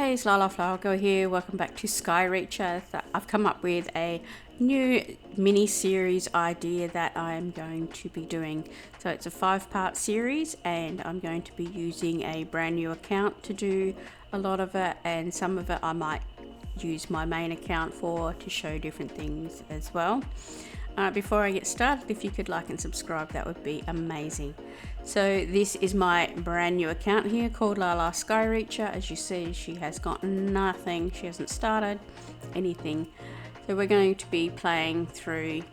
Hey, it's Lala Flower Girl here. Welcome back to Skyreacher. I've come up with a new mini series idea that I'm going to be doing. So it's a 5-part series, and I'm going to be using a brand new account to do a lot of it, and some of it I might use my main account for to show different things as well. Before I get started, if you could like and subscribe, that would be amazing. So this is my brand new account here called Lala Skyreacher. As you see, she has got nothing. She hasn't started anything. So we're going to be playing through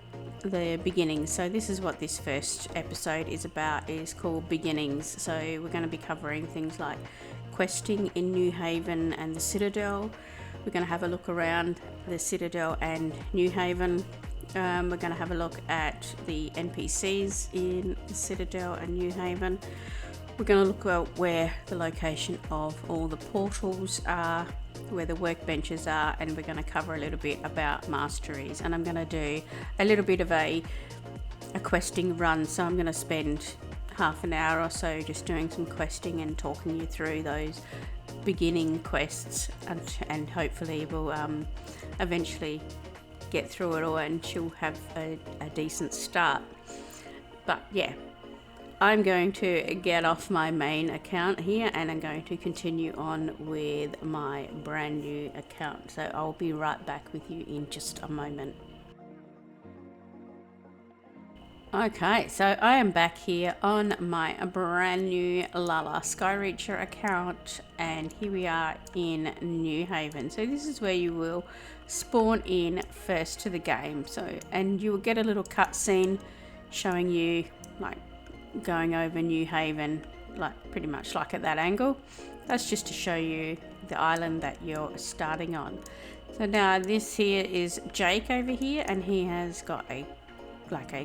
the beginnings. So this is what this first episode is about, is called Beginnings. So we're going to be covering things like questing in New Haven and the Citadel. We're going to have a look around the Citadel and New Haven. We're going to have a look at the NPCs in the Citadel and New Haven. We're going to look at where the location of all the portals are, where the workbenches are, and we're going to cover a little bit about masteries. And I'm going to do a little bit of a questing run, so I'm going to spend half an hour or so just doing some questing and talking you through those beginning quests, and hopefully we'll eventually get through it all and she'll have a decent start. But yeah, I'm going to get off my main account here and I'm going to continue on with my brand new account. So I'll be right back with you in just a moment. Okay, so I am back here on my brand new Lala Skyreacher account, and here we are in New Haven. So this is where you will spawn in first to the game. And you will get a little cutscene showing you like going over New Haven, like pretty much like at that angle. That's just to show you the island that you're starting on. So now this here is Jake over here, and he has got a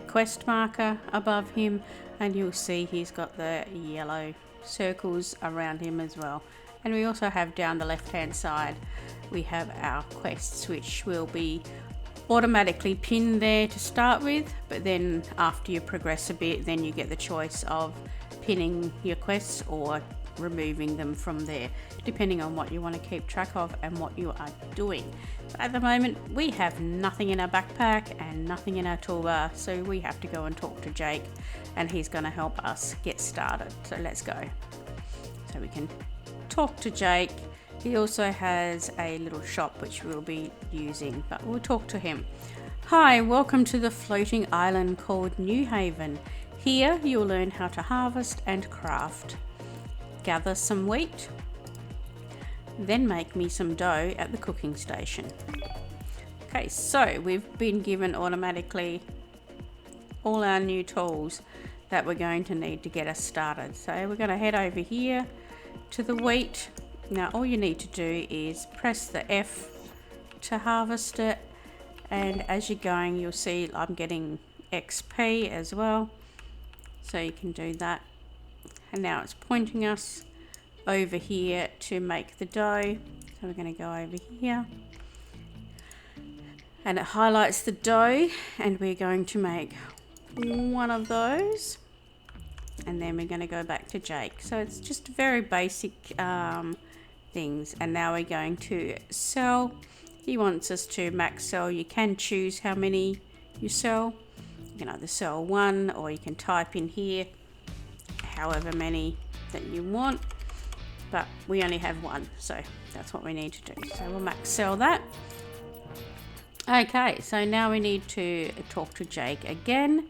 quest marker above him, and you'll see he's got the yellow circles around him as well. And we also have down the left hand side, we have our quests, which will be automatically pinned there to start with, but then after you progress a bit, then you get the choice of pinning your quests or removing them from there, depending on what you want to keep track of and what you are doing. But at the moment we have nothing in our backpack and nothing in our toolbar, so we have to go and talk to Jake, and he's going to help us get started. So let's go. So we can talk to Jake. He also has a little shop which we'll be using, but we'll talk to him. Hi, welcome to the floating island called New Haven. Here you'll learn how to harvest and craft. Gather some wheat, then make me some dough at the cooking station. Okay, so we've been given automatically all our new tools that we're going to need to get us started. So we're going to head over here to the wheat. Now all you need to do is press the F to harvest it, and as you're going you'll see I'm getting XP as well, so you can do that. And now it's pointing us over here to make the dough. So we're going to go over here and it highlights the dough, and we're going to make one of those, and then we're going to go back to Jake. So it's just very basic things. And now we're going to sell. He wants us to max sell. You can choose how many you sell. You can either sell one, or you can type in here however many that you want, but we only have one, so that's what we need to do. So we'll max sell that. Okay, so now we need to talk to Jake again.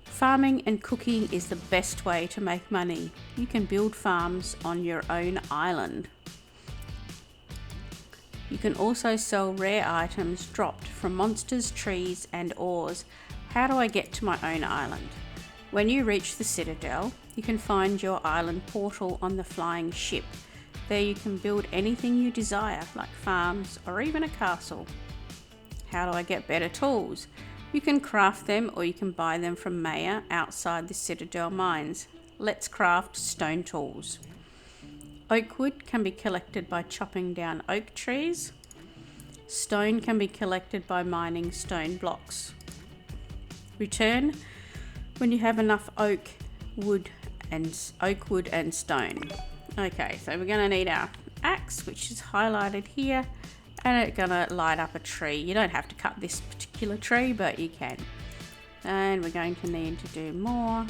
Farming and cooking is the best way to make money. You can build farms on your own island. You can also sell rare items dropped from monsters, trees and ores. How do I get to my own island? When you reach the Citadel, you can find your island portal on the flying ship. There you can build anything you desire, like farms or even a castle. How do I get better tools? You can craft them, or you can buy them from Maya outside the Citadel mines. Let's craft stone tools. Oak wood can be collected by chopping down oak trees. Stone can be collected by mining stone blocks. Return when you have enough oak wood and stone. Okay, so we're going to need our axe, which is highlighted here, and it's gonna light up a tree. You don't have to cut this particular tree, but you can. And we're going to need to do more.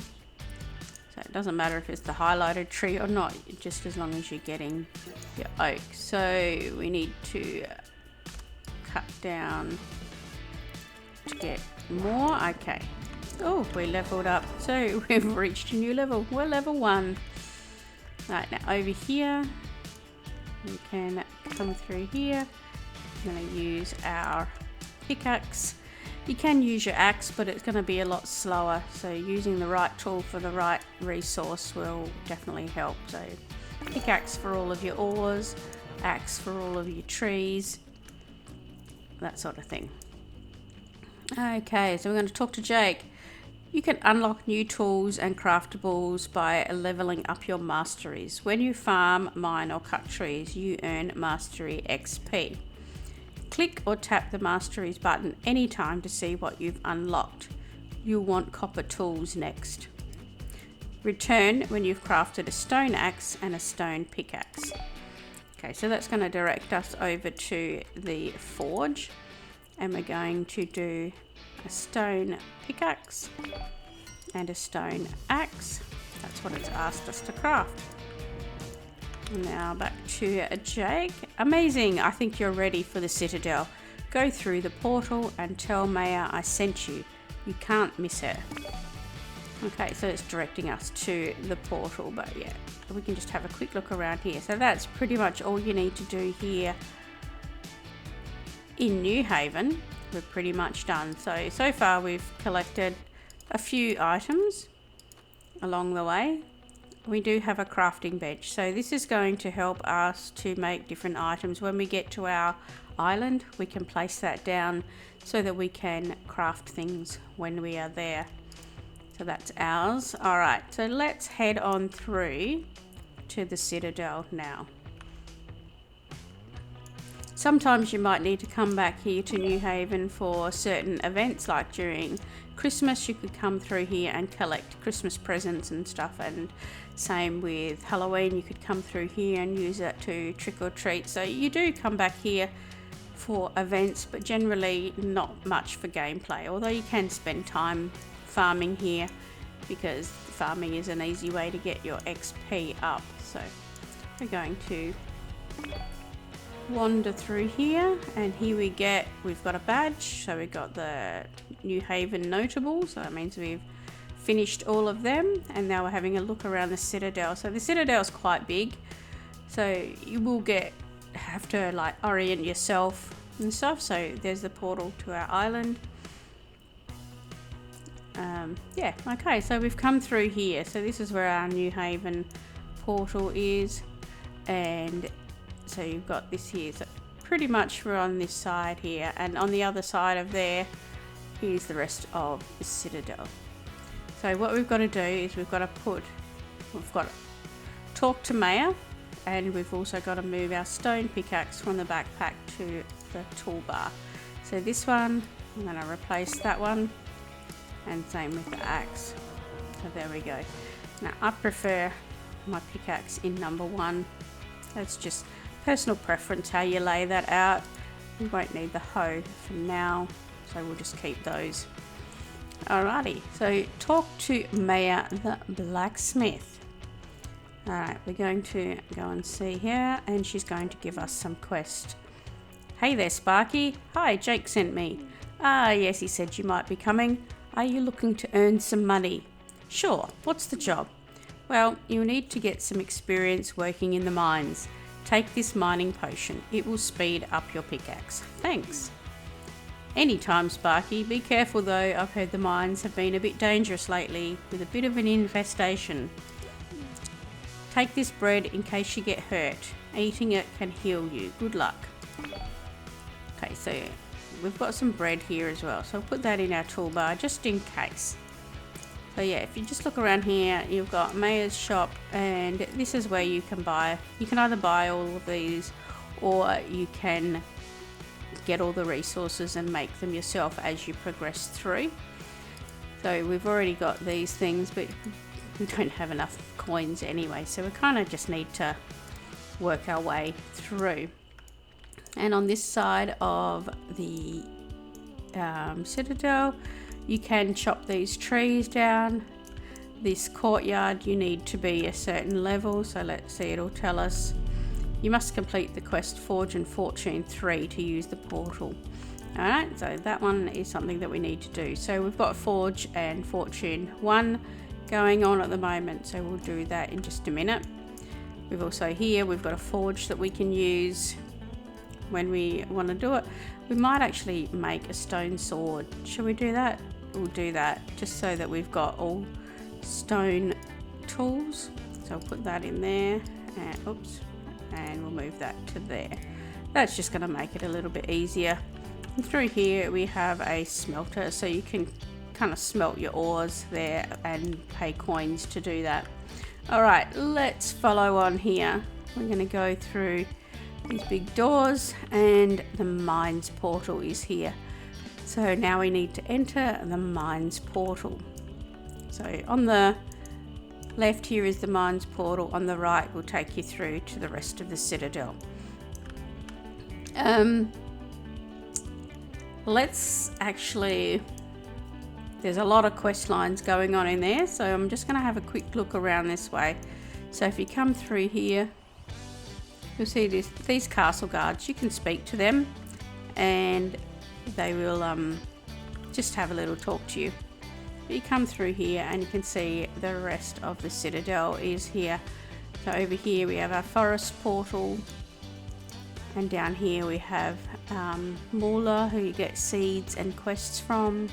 So it doesn't matter if it's the highlighted tree or not, just as long as you're getting your oak. So we need to cut down to get more. Okay. Oh, we leveled up. So we've reached a new level. We're level 1. Right, now over here, we can come through here. I'm going to use our pickaxe. You can use your axe, but it's going to be a lot slower. So using the right tool for the right resource will definitely help. So pickaxe for all of your ores, axe for all of your trees, that sort of thing. Okay, so we're going to talk to Jake. You can unlock new tools and craftables by leveling up your masteries. When you farm, mine or cut trees, you earn mastery XP. Click or tap the masteries button anytime to see what you've unlocked. You'll want copper tools next. Return when you've crafted a stone axe and a stone pickaxe. Okay, so that's going to direct us over to the forge, and we're going to do a stone pickaxe and a stone axe. That's what it's asked us to craft. Now back to Jake. Amazing, I think you're ready for the Citadel. Go through the portal and tell Maya I sent you. You can't miss her. Okay, so it's directing us to the portal, but yeah, we can just have a quick look around here. So that's pretty much all you need to do here in New Haven. We're pretty much done. So far we've collected a few items along the way. We do have a crafting bench, so this is going to help us to make different items. When we get to our island, we can place that down so that we can craft things when we are there. So that's ours. All right, so let's head on through to the Citadel now. Sometimes you might need to come back here to New Haven for certain events, like during Christmas you could come through here and collect Christmas presents and stuff, and same with Halloween, you could come through here and use it to trick or treat. So you do come back here for events, but generally not much for gameplay, although you can spend time farming here because farming is an easy way to get your XP up. So we're going to wander through here, and here we've got a badge, so we've got the New Haven notable, so that means we've finished all of them, and now we're having a look around the Citadel. So the Citadel is quite big, so you will have to like orient yourself and stuff. So there's the portal to our island. Yeah, okay, so we've come through here, so this is where our New Haven portal is, and so you've got this here. So pretty much we're on this side here, and on the other side of there is the rest of the Citadel. So what we've got to do is we've got to talk to Maya, and we've also got to move our stone pickaxe from the backpack to the toolbar. So this one, I'm going to replace that one, and same with the axe. So there we go. Now I prefer my pickaxe in number 1. That's just personal preference how you lay that out. We won't need the hoe for now, so we'll just keep those. Alrighty, so talk to Maya the blacksmith. Alright, we're going to go and see her, and she's going to give us some quest. Hey there, Sparky. Hi, Jake sent me. Ah, yes, he said you might be coming. Are you looking to earn some money? Sure, what's the job? Well, you'll need to get some experience working in the mines. Take this mining potion. It will speed up your pickaxe. Thanks. Anytime, Sparky. Be careful though. I've heard the mines have been a bit dangerous lately with a bit of an infestation. Take this bread in case you get hurt. Eating it can heal you. Good luck. Okay, so we've got some bread here as well. So I'll put that in our toolbar just in case. So yeah, if you just look around here, you've got Mayor's shop, and this is where you can buy. You can either buy all of these, or you can get all the resources and make them yourself as you progress through. So we've already got these things, but we don't have enough coins anyway, so we kind of just need to work our way through. And on this side of the citadel, you can chop these trees down. This courtyard, you need to be a certain level. So let's see, it'll tell us you must complete the quest Forge and Fortune 3 to use the portal. Alright, so that one is something that we need to do. So we've got Forge and Fortune 1 going on at the moment, so we'll do that in just a minute. We've also here, we've got a forge that we can use when we want to do it. We might actually make a stone sword. Shall we do that? We'll do that just so that we've got all stone tools. So I'll put that in there, and oops, and we'll move that to there. That's just going to make it a little bit easier. And through here we have a smelter, so you can kind of smelt your ores there and pay coins to do that. Alright, let's follow on here. We're going to go through these big doors, and the mines portal is here. So now we need to enter the mines portal. So on the left here is the mines portal, on the right will take you through to the rest of the citadel. Let's actually, there's a lot of quest lines going on in there, so I'm just going to have a quick look around this way. So if you come through here, you'll see these castle guards. You can speak to them and they will just have a little talk to you. But you come through here and you can see the rest of the citadel is here. So over here we have our forest portal, and down here we have Moolah, who you get seeds and quests from.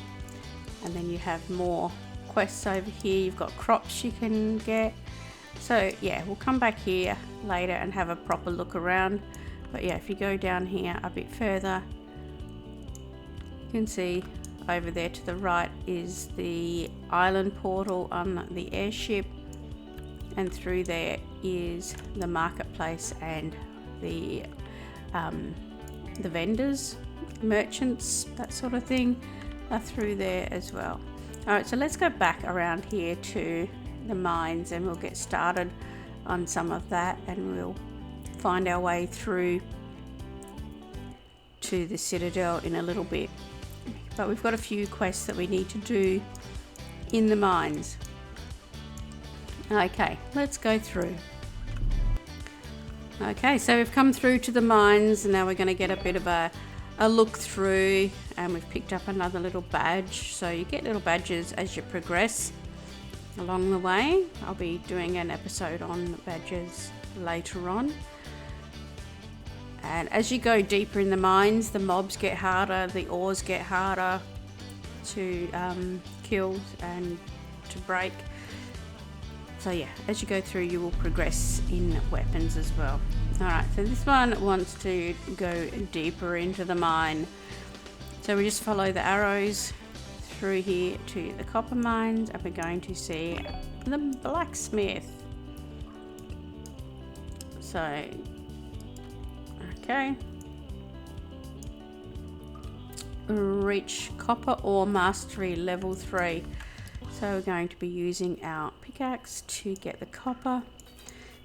And then you have more quests over here. You've got crops you can get. So yeah, we'll come back here later and have a proper look around. But yeah, if you go down here a bit further, you can see over there to the right is the island portal on the airship, and through there is the marketplace and the vendors, merchants, that sort of thing are through there as well. Alright, so let's go back around here to the mines and we'll get started on some of that, and we'll find our way through to the citadel in a little bit. But we've got a few quests that we need to do in the mines. Okay, let's go through. Okay, so we've come through to the mines, and now we're going to get a bit of a look through, and we've picked up another little badge. So you get little badges as you progress along the way. I'll be doing an episode on badges later on. And as you go deeper in the mines, the mobs get harder, the ores get harder to kill and to break. So yeah, as you go through, you will progress in weapons as well. Alright, so this one wants to go deeper into the mine. So we just follow the arrows through here to the copper mines, and we're going to see the blacksmith. So, okay. Reach copper ore mastery level 3. So we're going to be using our pickaxe to get the copper.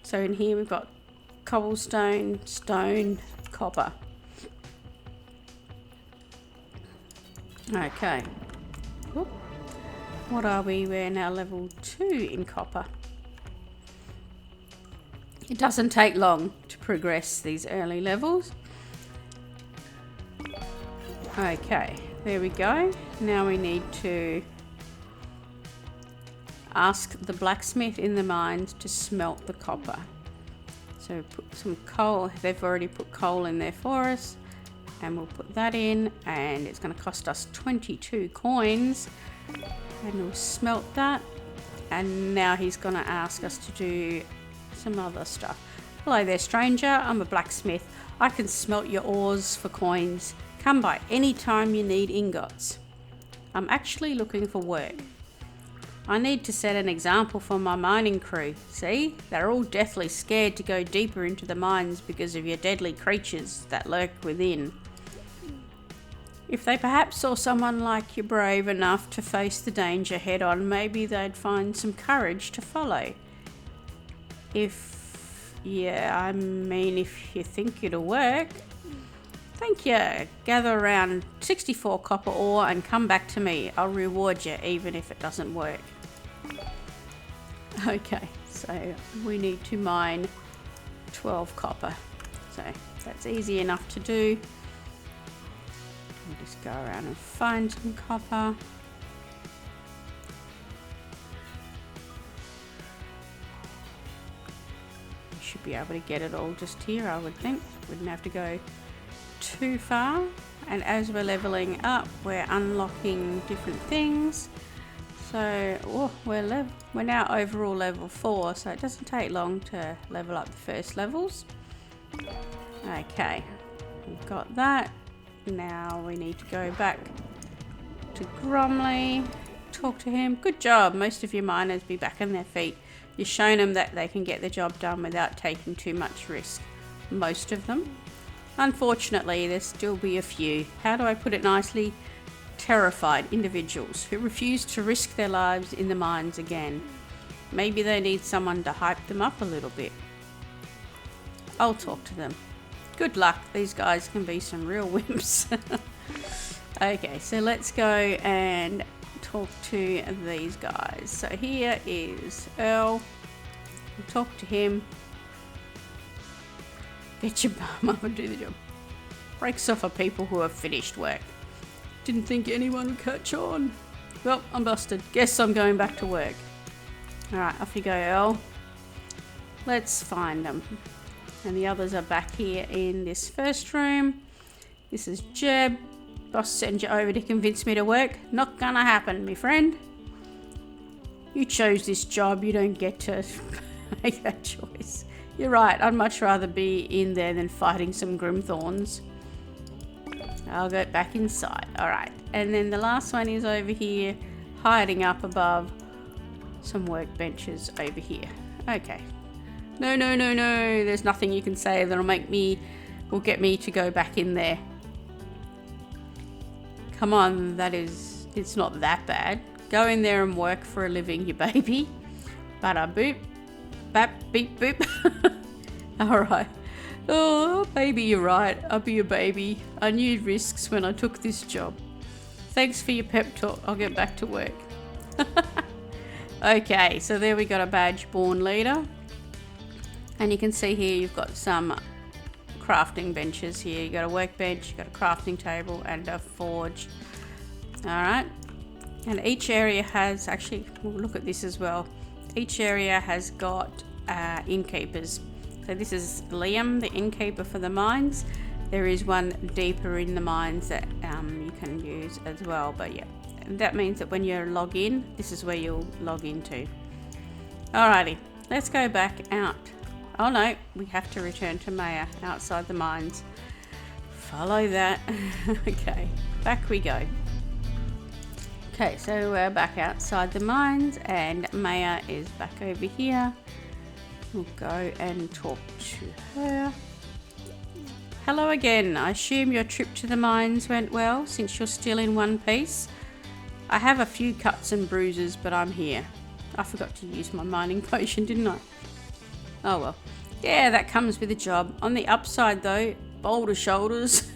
So in here we've got cobblestone, stone, copper. Okay. Whoop. What are we? We're now level 2 in copper. It doesn't take long to progress these early levels. Okay, there we go. Now we need to ask the blacksmith in the mines to smelt the copper. So put some coal. They've already put coal in there for us, and we'll put that in, and it's going to cost us 22 coins, and we'll smelt that. And now he's going to ask us to do some other stuff. Hello there, stranger. I'm a blacksmith. I can smelt your ores for coins. Come by any time you need ingots. I'm actually looking for work. I need to set an example for my mining crew. See? They're all deathly scared to go deeper into the mines because of your deadly creatures that lurk within. If they perhaps saw someone like you brave enough to face the danger head on, maybe they'd find some courage to follow. If Yeah, I mean, if you think it'll work. Thank you. Gather around 64 copper ore and come back to me. I'll reward you even if it doesn't work. Okay, so we need to mine 12 copper. So that's easy enough to do. We'll just go around and find some copper. We should be able to get it all just here, I would think. Wouldn't have to go too far. And as we're leveling up, we're unlocking different things. So we're now overall level 4, so it doesn't take long to level up the first levels. Okay, we've got that. Now we need to go back to Gromley, talk to him. Good job. Most of your miners be back on their feet. You've shown them that they can get the job done without taking too much risk. Most of them. Unfortunately, there'll still be a few. How do I put it nicely? Terrified individuals who refuse to risk their lives in the mines again. Maybe they need someone to hype them up a little bit. I'll talk to them. Good luck. These guys can be some real wimps. Okay, so let's go and talk to these guys. So here is Earl. We'll talk to him. Get your bum up and do the job. Breaks off of people who have finished work. Didn't think anyone would catch on. Well, I'm busted. Guess I'm going back to work. Alright, off you go, Earl. Let's find them. And the others are back here in this first room. This is Jeb. Boss sent you over to convince me to work. Not gonna happen, me friend. You chose this job. You don't get to make that choice. You're right. I'd much rather be in there than fighting some Grimthorns. I'll go back inside. Alright. And then the last one is over here, hiding up above some workbenches over here. Okay. No. There's nothing you can say that'll get me to go back in there. Come on, it's not that bad. Go in there and work for a living, you baby. Bada boop. Bap, beep, boop. Alright. Oh, baby, you're right. I'll be your baby. I knew risks when I took this job. Thanks for your pep talk. I'll get back to work. Okay, so there we got a badge-born leader. And you can see here you've got some crafting benches here. You got a workbench, you got a crafting table, and a forge. Alright. And each area has, actually, we'll look at this as well. Each area has got innkeepers. So this is Liam, the innkeeper for the mines. There is one deeper in the mines that you can use as well. But yeah, that means that when you log in, this is where you'll log into. Alrighty, let's go back out. Oh no, we have to return to Maya outside the mines. Follow that. Okay, back we go. Okay, so we're back outside the mines and Maya is back over here. We'll go and talk to her. Hello again. I assume your trip to the mines went well since you're still in one piece. I have a few cuts and bruises, but I'm here. I forgot to use my mining potion, didn't I? Oh well. Yeah, that comes with a job. On the upside though, boulder shoulders.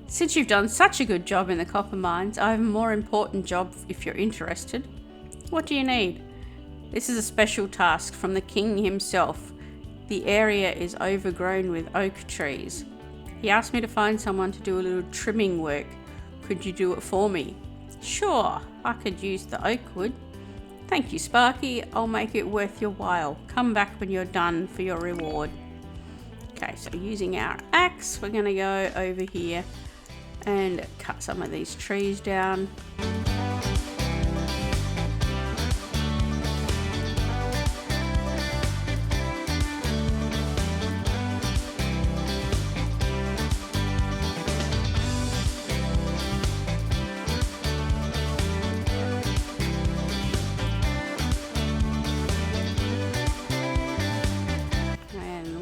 Since you've done such a good job in the copper mines, I have a more important job if you're interested. What do you need? This is a special task from the king himself. The area is overgrown with oak trees. He asked me to find someone to do a little trimming work. Could you do it for me? Sure, I could use the oak wood. Thank you, Sparky. I'll make it worth your while. Come back when you're done for your reward. Okay, so using our axe, we're going to go over here and cut some of these trees down.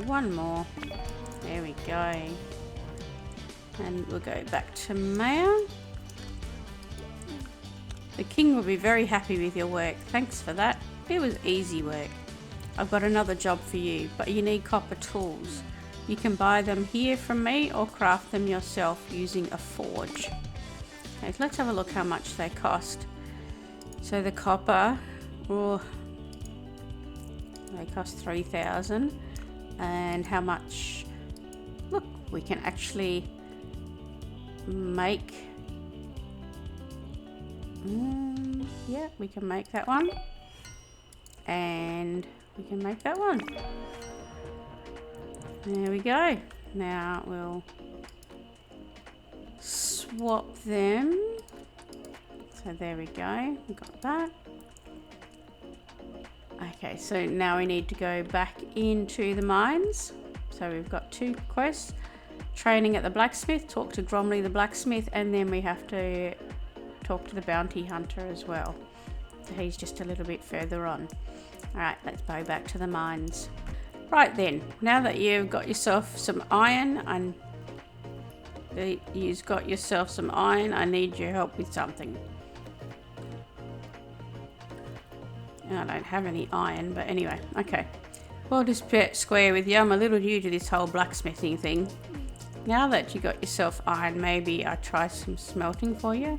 One more. There we go. And we'll go back to Maya. The king will be very happy with your work. Thanks for that. It was easy work. I've got another job for you, but you need copper tools. You can buy them here from me or craft them yourself using a forge. Okay, let's have a look how much they cost. So the copper, oh, they cost 3,000. And how much? Look, we can actually make, yeah, we can make that one. And we can make that one. There we go. Now we'll swap them. So there we go. We got that. Okay, so now we need to go back into the mines. So we've got 2 quests. Training at the blacksmith, talk to Gromley the blacksmith, and then we have to talk to the bounty hunter as well. So he's just a little bit further on. Alright, let's go back to the mines. Right then, now that you've got yourself some iron, I need your help with something. I don't have any iron, but anyway, okay. Well, just square with you. I'm a little new to this whole blacksmithing thing. Now that you got yourself iron, maybe I'll try some smelting for you.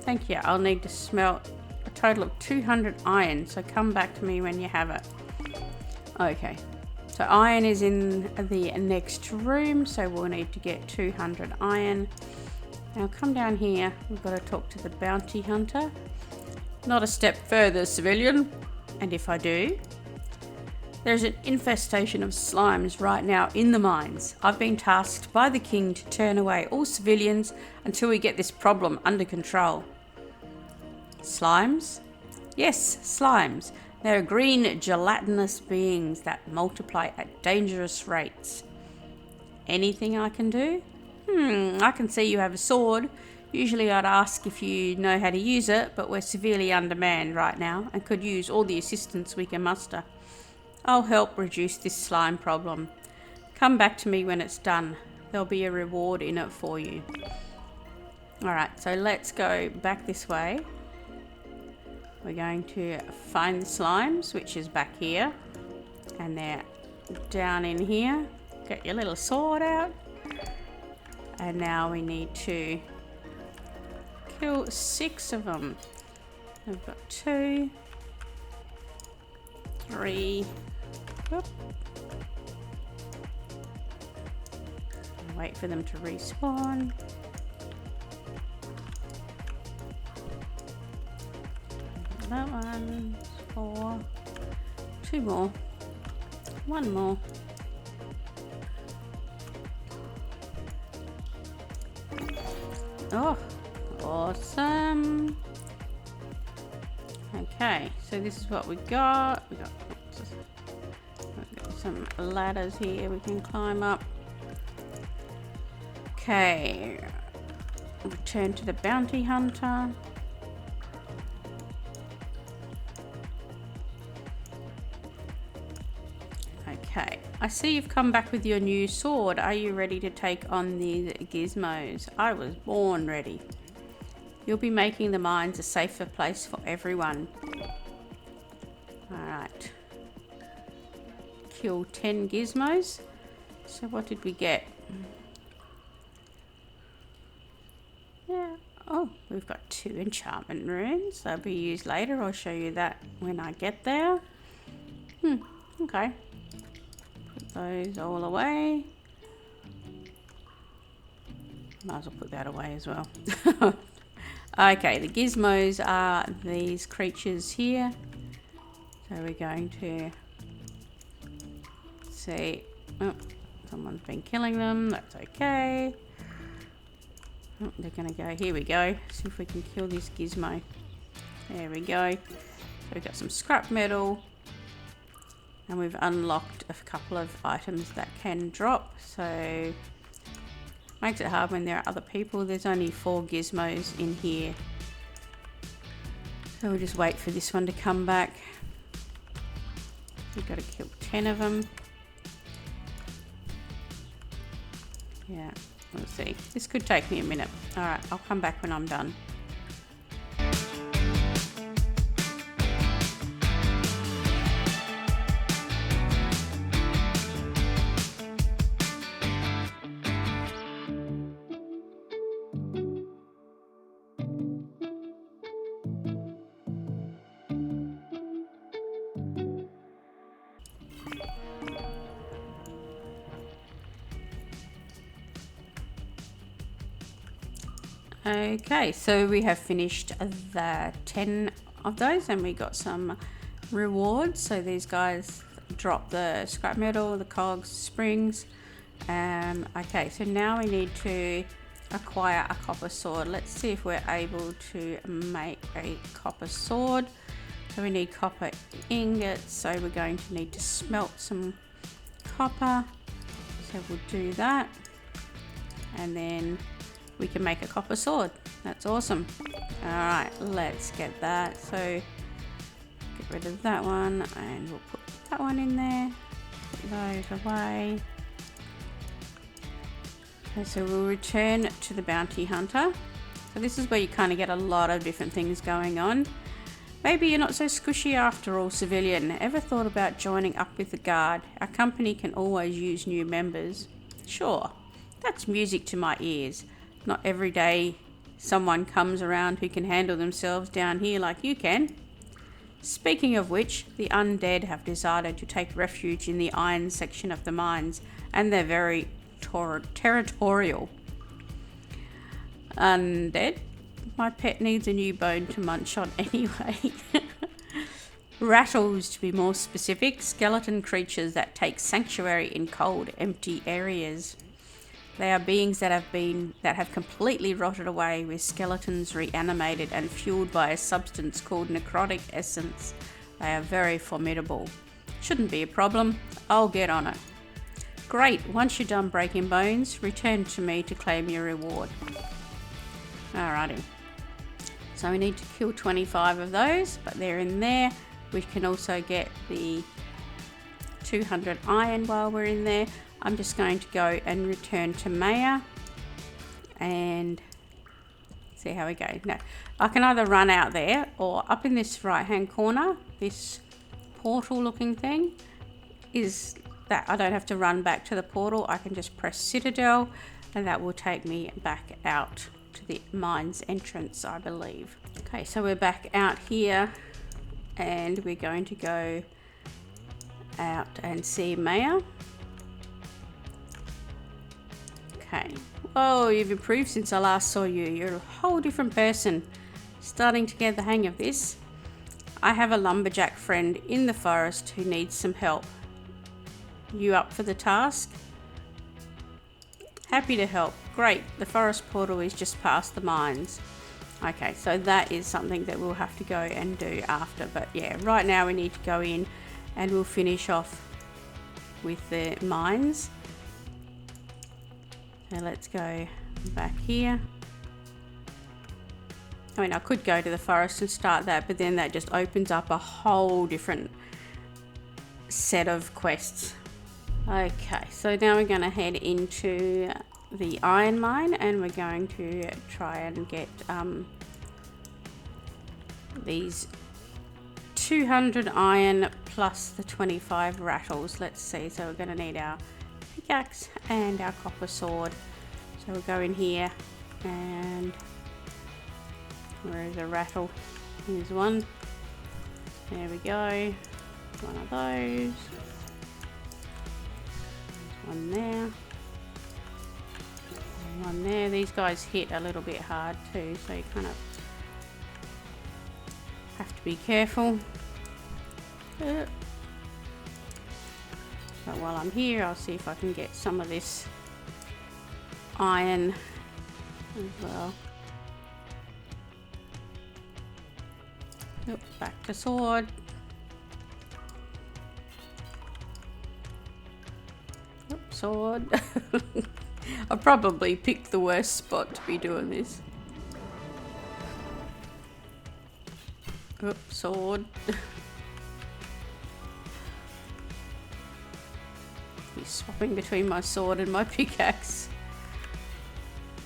Thank you. I'll need to smelt a total of 200 iron, so come back to me when you have it. Okay, so iron is in the next room, so we'll need to get 200 iron. Now come down here. We've got to talk to the bounty hunter. Not a step further, civilian. And if I do, there's an infestation of slimes right now in the mines. I've been tasked by the king to turn away all civilians until we get this problem under control. Slimes? Yes, slimes. They're green gelatinous beings that multiply at dangerous rates. Anything I can do? I can see you have a sword. Usually I'd ask if you know how to use it, but we're severely undermanned right now and could use all the assistance we can muster. I'll help reduce this slime problem. Come back to me when it's done. There'll be a reward in it for you. Alright, so let's go back this way. We're going to find the slimes, which is back here. And they're down in here. Get your little sword out. And now we need to kill 6 of them. We've got 2, 3. Whoop. Wait for them to respawn. That one, 4. 2 more. 1 more. Oh, awesome. Okay, so this is what we got. We've got some ladders here we can climb up. Okay, return to the bounty hunter. Okay, I see you've come back with your new sword. Are you ready to take on these gizmos? I was born ready. You'll be making the mines a safer place for everyone. Alright. Kill 10 gizmos. So what did we get? Yeah. Oh, we've got 2 enchantment runes. They'll be used later. I'll show you that when I get there. Okay. Put those all away. Might as well put that away as well. Okay, the gizmos are these creatures here. So we're going to see. Oh, someone's been killing them. That's okay. Oh, they're going to go. Here we go. See if we can kill this gizmo. There we go. So we've got some scrap metal. And we've unlocked a couple of items that can drop. So makes it hard when there are other people. There's only 4 gizmos in here. So we'll just wait for this one to come back. We've got to kill 10 of them. Yeah, let's see. This could take me a minute. Alright, I'll come back when I'm done. Okay, so we have finished the 10 of those and we got some rewards. So these guys drop the scrap metal, the cogs, springs. Okay, so now we need to acquire a copper sword. Let's see if we're able to make a copper sword. So we need copper ingots, so we're going to need to smelt some copper. So we'll do that. And then we can make a copper sword. That's awesome. All right, let's get that. So get rid of that one and we'll put that one in there. Put those away. Okay, so we'll return to the bounty hunter. So this is where you kind of get a lot of different things going on. Maybe you're not so squishy after all, civilian. Ever thought about joining up with the guard? Our company can always use new members. Sure, that's music to my ears. Not every day someone comes around who can handle themselves down here like you can. Speaking of which, the undead have decided to take refuge in the iron section of the mines, and they're very territorial. Undead? My pet needs a new bone to munch on anyway. Rattles, to be more specific, skeleton creatures that take sanctuary in cold, empty areas. They are beings that have completely rotted away, with skeletons reanimated and fueled by a substance called necrotic essence. They are very formidable. Shouldn't be a problem. I'll get on it. Great, once you're done breaking bones, return to me to claim your reward. Alrighty. So we need to kill 25 of those, but they're in there. We can also get the 200 iron while we're in there. I'm just going to go and return to Maya and see how we go. No, I can either run out there or up in this right hand corner, this portal looking thing is that I don't have to run back to the portal. I can just press Citadel and that will take me back out to the mine's entrance, I believe. Okay, so we're back out here and we're going to go out and see Maya. Okay. Oh, you've improved since I last saw you. You're a whole different person. Starting to get the hang of this. I have a lumberjack friend in the forest who needs some help. You up for the task? Happy to help. Great. The forest portal is just past the mines. Okay, so that is something that we'll have to go and do after. But yeah, right now we need to go in and we'll finish off with the mines. So let's go back here. I mean, I could go to the forest and start that, but then that just opens up a whole different set of quests. Okay, so now we're going to head into the iron mine and we're going to try and get these 200 iron plus the 25 rattles. Let's see, so we're going to need our pickaxe and our copper sword. So we'll go in here and where is a rattle? Here's one. There we go. One of those. One there. And one there. These guys hit a little bit hard too, so you kind of have to be careful. But while I'm here, I'll see if I can get some of this iron as well. Oops, back to sword. Oops, sword. I probably picked the worst spot to be doing this. Oops, sword. He's swapping between my sword and my pickaxe.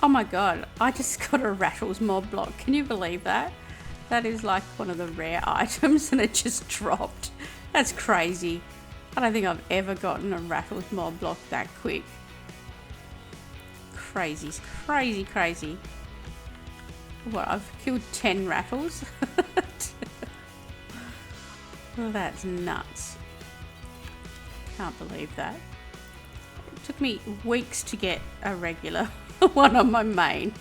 Oh my god, I just got a rattles mob block. Can you believe that? That is like one of the rare items and it just dropped. That's crazy. I don't think I've ever gotten a rattles mob block that quick. Crazy, crazy, crazy. What, I've killed 10 rattles? Well, that's nuts. Can't believe that. It took me weeks to get a regular one on my main.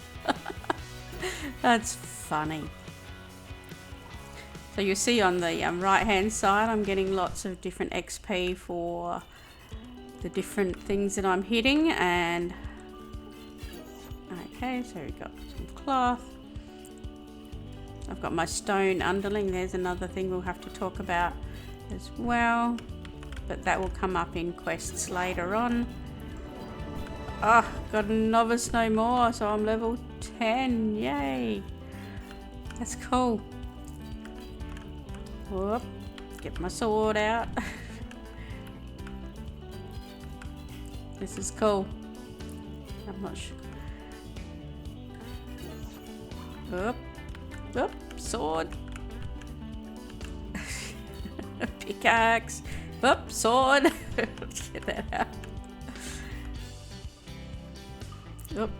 That's funny. So you see on the right hand side, I'm getting lots of different XP for the different things that I'm hitting. And okay, so we've got some cloth. I've got my stone underling. There's another thing we'll have to talk about as well, but that will come up in quests later on. Oh, got a novice no more, so I'm level 10. Yay, that's cool. Whoop, get my sword out. This is cool. I'm not sure. Whoop, whoop, sword. Pickaxe. Whoop, sword. Let's get that out. Whoop.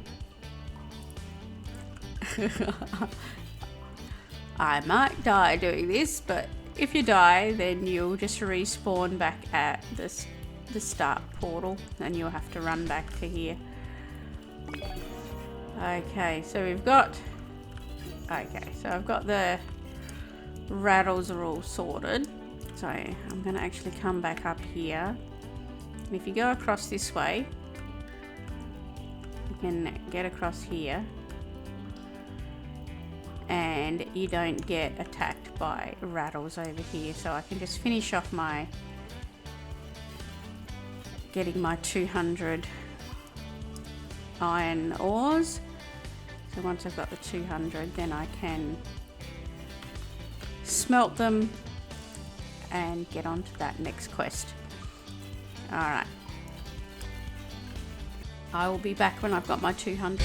I might die doing this, but if you die, then you'll just respawn back at the start portal, and you'll have to run back to here. Okay, so we've got... Okay, so I've got the rattles are all sorted. So I'm going to actually come back up here. And if you go across this way, you can get across here. And you don't get attacked by rattles over here. So I can just finish off my... getting my 200 iron ores. So once I've got the 200, then I can smelt them and get on to that next quest. Alright. I will be back when I've got my 200.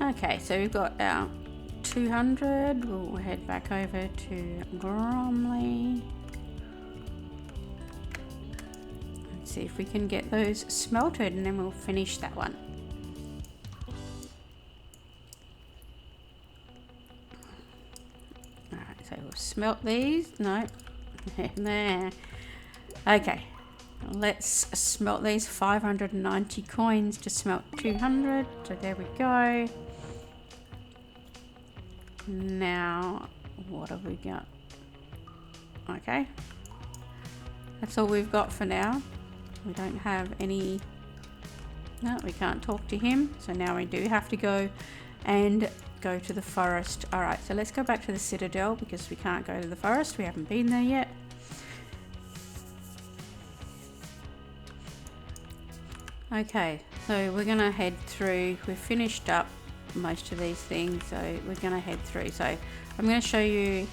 Okay, so we've got our 200. We'll head back over to Bromley. Let's see if we can get those smelted, and then we'll finish that one. Alright, so we'll smelt these. No. There. Okay. Let's smelt these. 590 coins to smelt 200. So there we go. Now, what have we got? Okay. That's all we've got for now. We don't have any... No, we can't talk to him. So now we do have to go and go to the forest. Alright, so let's go back to the citadel because we can't go to the forest. We haven't been there yet. Okay, so we're gonna head through. We've finished up most of these things, so we're gonna head through. So I'm gonna show you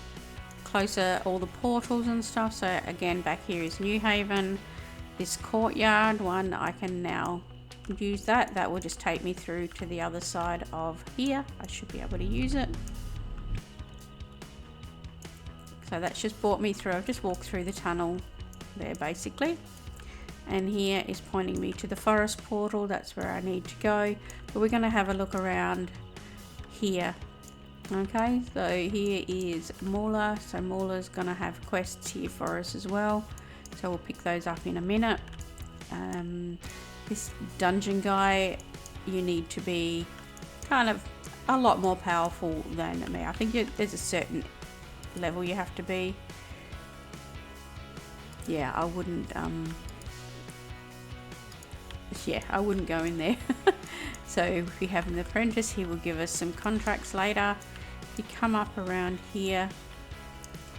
closer all the portals and stuff. So again, back here is New Haven. This courtyard one, I can now use that. That will just take me through to the other side of here. I should be able to use it. So that's just brought me through. I've just walked through the tunnel there basically. And here is pointing me to the forest portal. That's where I need to go. But we're going to have a look around here. Okay, so here is Mauler. So Mauler's gonna have quests here for us as well. So we'll pick those up in a minute. This dungeon guy, you need to be kind of a lot more powerful than me. I think there's a certain level you have to be. Yeah, I wouldn't I wouldn't go in there. So if we have an apprentice, he will give us some contracts later. If you come up around here,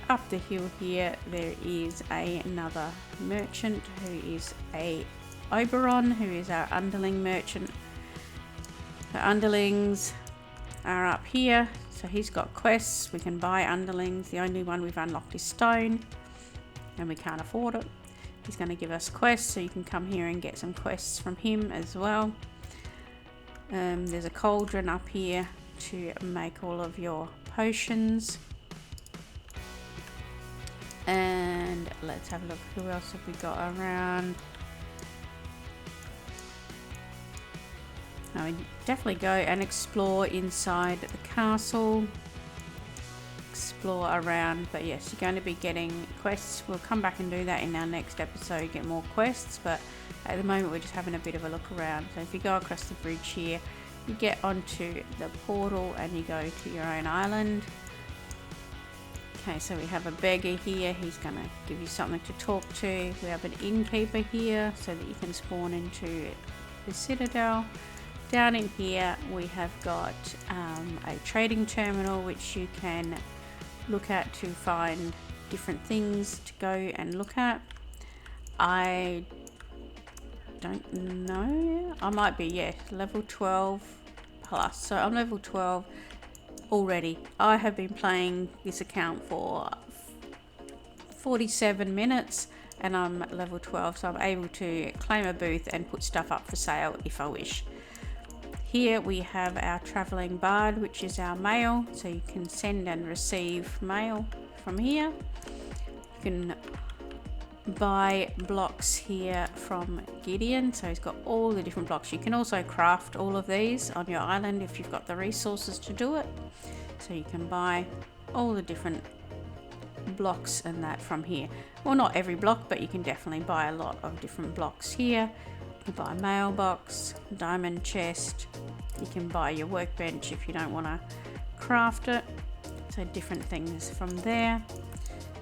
up the hill here, there is another merchant who is a Oberon, who is our underling merchant. The underlings are up here, so he's got quests. We can buy underlings. The only one we've unlocked is stone, and we can't afford it. He's going to give us quests, so you can come here and get some quests from him as well. There's a cauldron up here to make all of your potions. And let's have a look. Who else have we got around? Now we definitely go and explore inside the castle. Explore around. But yes, you're going to be getting quests. We'll come back and do that in our next episode, get more quests. But at the moment we're just having a bit of a look around. So if you go across the bridge here, you get onto the portal and you go to your own island. Okay, so we have a beggar here. He's going to give you something to talk to. We have an innkeeper here so that you can spawn into the citadel. Down in here we have got a trading terminal which you can look at to find different things to go and look at. I don't know. I might be, level 12 plus. So I'm level 12 already. I have been playing this account for 47 minutes and I'm level 12, so I'm able to claim a booth and put stuff up for sale if I wish. Here we have our traveling bard, which is our mail, so you can send and receive mail from here. You can buy blocks here from Gideon, so he's got all the different blocks. You can also craft all of these on your island if you've got the resources to do it, so you can buy all the different blocks and that from here. Well, not every block, but you can definitely buy a lot of different blocks here. You can buy a mailbox, diamond chest, you can buy your workbench if you don't want to craft it, so different things from there.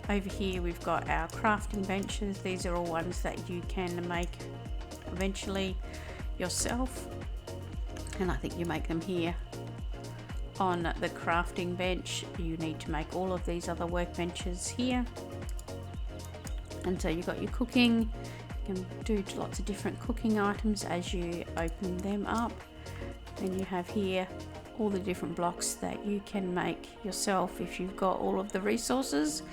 Over here we've got our crafting benches. These are all ones that you can make eventually yourself, and I think you make them here on the crafting bench. You need to make all of these other workbenches here, and so you've got your cooking. You can do lots of different cooking items as you open them up. Then you have here all the different blocks that you can make yourself if you've got all of the resources.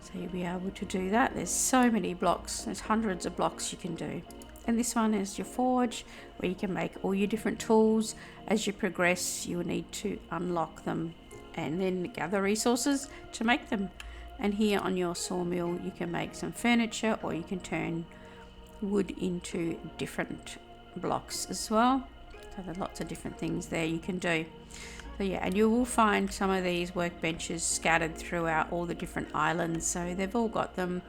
So you'll be able to do that. There's so many blocks. There's hundreds of blocks you can do. And this one is your forge, where you can make all your different tools. As you progress, you will need to unlock them and then gather resources to make them. And here on your sawmill, you can make some furniture, or you can turn wood into different blocks as well. So there's lots of different things there you can do. So yeah, and you will find some of these workbenches scattered throughout all the different islands. So they've all got them.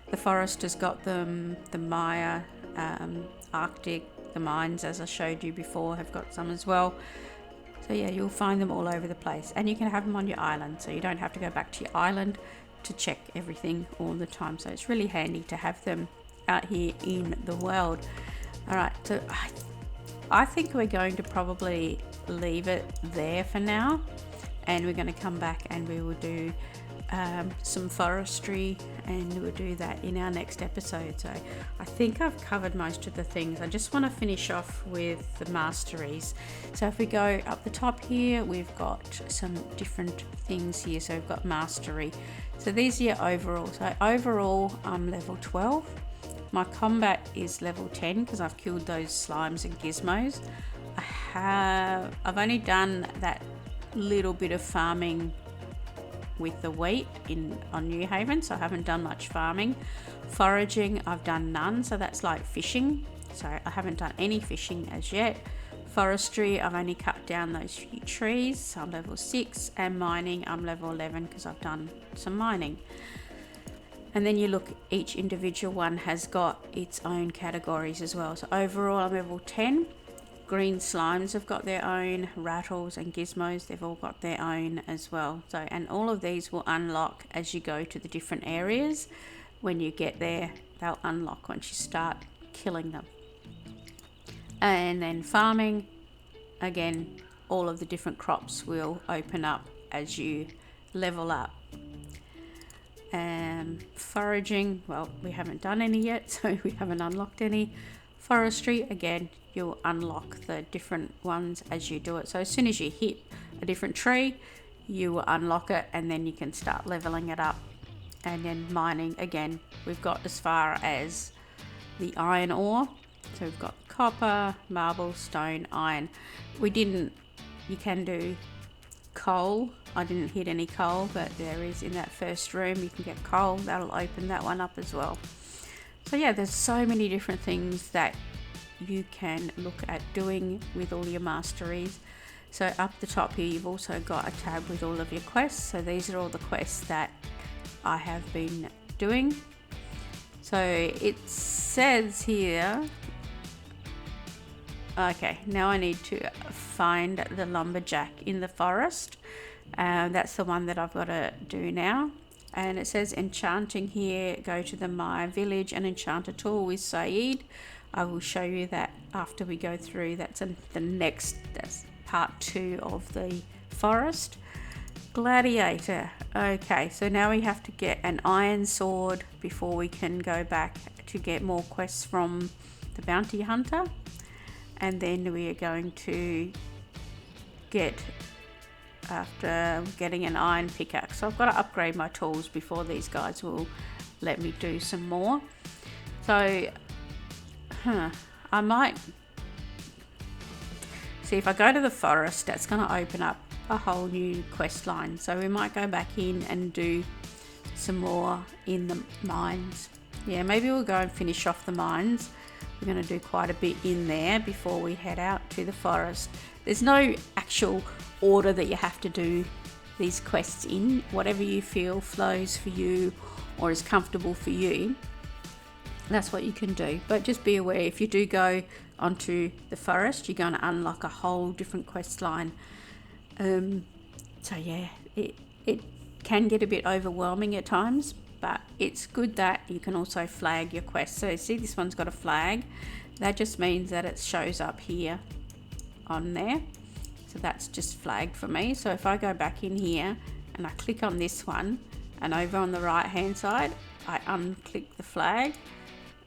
The forest has got them. The Maya, Arctic, the mines, as I showed you before, have got some as well. So yeah, you'll find them all over the place, and you can have them on your island, so you don't have to go back to your island to check everything all the time. So it's really handy to have them out here in the world. All right, so I think we're going to probably leave it there for now, and we're going to come back and we will do some forestry, and we'll do that in our next episode. So I think I've covered most of the things. I just want to finish off with the masteries. So if we go up the top here, we've got some different things here. So we've got mastery. So these are your overall. So overall I'm level 12. My combat is level 10 because I've killed those slimes and gizmos. I've only done that little bit of farming with the wheat on New Haven, so I haven't done much farming. Foraging, I've done none, so that's like fishing. So I haven't done any fishing as yet. Forestry, I've only cut down those few trees. So I'm level 6, and mining I'm level 11 because I've done some mining. And then you look, each individual one has got its own categories as well. So overall I'm level 10. Green slimes have got their own, rattles and gizmos, they've all got their own as well. So, and all of these will unlock as you go to the different areas. When you get there, they'll unlock once you start killing them. And then farming, again, all of the different crops will open up as you level up. Foraging, well, we haven't done any yet, so we haven't unlocked any. Forestry, again, you'll unlock the different ones as you do it. So as soon as you hit a different tree, you will unlock it, and then you can start leveling it up. And then mining, again, we've got as far as the iron ore. So we've got copper, marble, stone, iron. You can do coal. I didn't hit any coal, but there is in that first room, you can get coal. That'll open that one up as well. So yeah, there's so many different things that you can look at doing with all your masteries. So up the top here, you've also got a tab with all of your quests. So these are all the quests that I have been doing. So it says here, okay, now I need to find the lumberjack in the forest. That's the one that I've got to do now. And it says enchanting here, go to the Maya village and enchant a tool with Saeed. I will show you that after we go through. That's part 2 of the forest. Gladiator. Okay, so now we have to get an iron sword before we can go back to get more quests from the bounty hunter. And then we are going to get, after getting an iron pickaxe. So I've got to upgrade my tools before these guys will let me do some more. So, I might see if I go to the forest, that's going to open up a whole new quest line. So we might go back in and do some more in the mines. Yeah, maybe we'll go and finish off the mines. We're going to do quite a bit in there before we head out to the forest. There's no actual order that you have to do these quests in. Whatever you feel flows for you or is comfortable for you, that's what you can do. But just be aware, if you do go onto the forest, you're going to unlock a whole different quest line. So yeah, it can get a bit overwhelming at times, but it's good that you can also flag your quest. So see, this one's got a flag. That just means that it shows up here on there. So that's just flagged for me. So if I go back in here and I click on this one, and over on the right hand side I unclick the flag,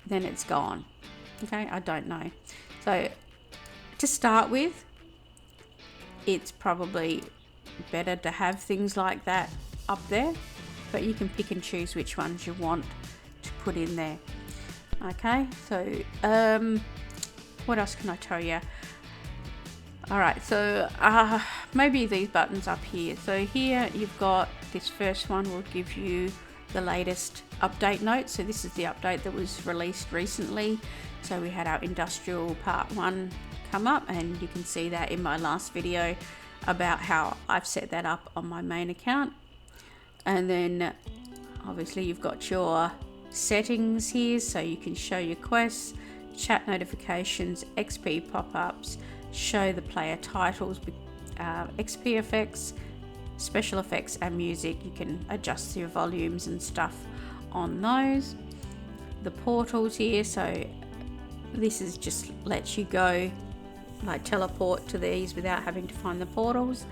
then it's gone. Okay, I don't know. So to start with, it's probably better to have things like that up there, but you can pick and choose which ones you want to put in there. Okay, so what else can I tell you? Alright, so maybe these buttons up here. So here you've got this first one will give you the latest update notes. So this is the update that was released recently. So we had our industrial part 1 come up, and you can see that in my last video about how I've set that up on my main account. And then obviously you've got your settings here, so you can show your quests, chat notifications, XP pop-ups, show the player titles, XP effects, special effects and music. You can adjust your volumes and stuff on those. The portals here, so this is just lets you go like teleport to these without having to find the portals.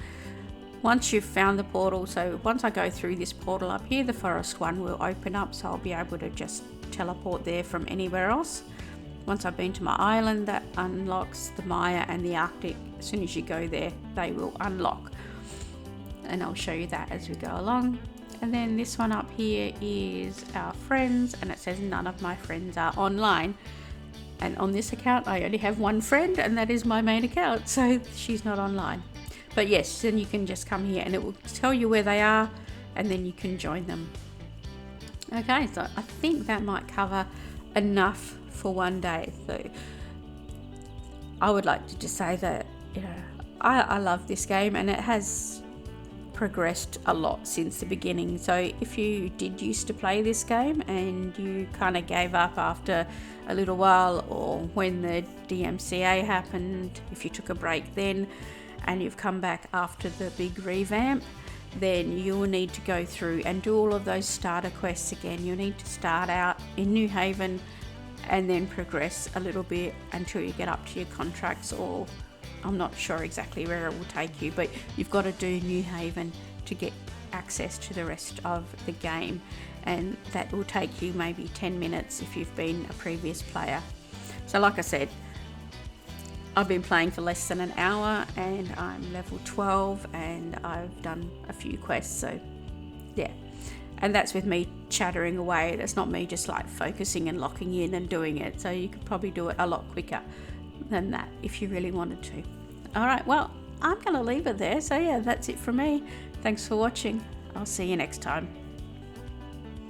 Once you've found the portal, so once I go through this portal up here, the forest one will open up, so I'll be able to just teleport there from anywhere else. Once I've been to my island, that unlocks the Maya and the Arctic. As soon as you go there, they will unlock, and I'll show you that as we go along. And then this one up here is our friends, and it says none of my friends are online. And on this account I only have one friend, and that is my main account, so she's not online. But yes, then you can just come here and it will tell you where they are, and then you can join them. Okay, so I think that might cover enough for one day. So I would like to just say that, you know, I love this game, and it has progressed a lot since the beginning. So if you did used to play this game and you kind of gave up after a little while, or when the DMCA happened, if you took a break then and you've come back after the big revamp, then you'll need to go through and do all of those starter quests again. You'll need to start out in New Haven and then progress a little bit until you get up to your contracts, or I'm not sure exactly where it will take you, but you've got to do New Haven to get access to the rest of the game, and that will take you maybe 10 minutes if you've been a previous player. So like I said, I've been playing for less than an hour and I'm level 12 and I've done a few quests, so yeah. And that's with me chattering away. That's not me just like focusing and locking in and doing it. So you could probably do it a lot quicker than that if you really wanted to. All right, well, I'm going to leave it there. So yeah, that's it from me. Thanks for watching. I'll see you next time.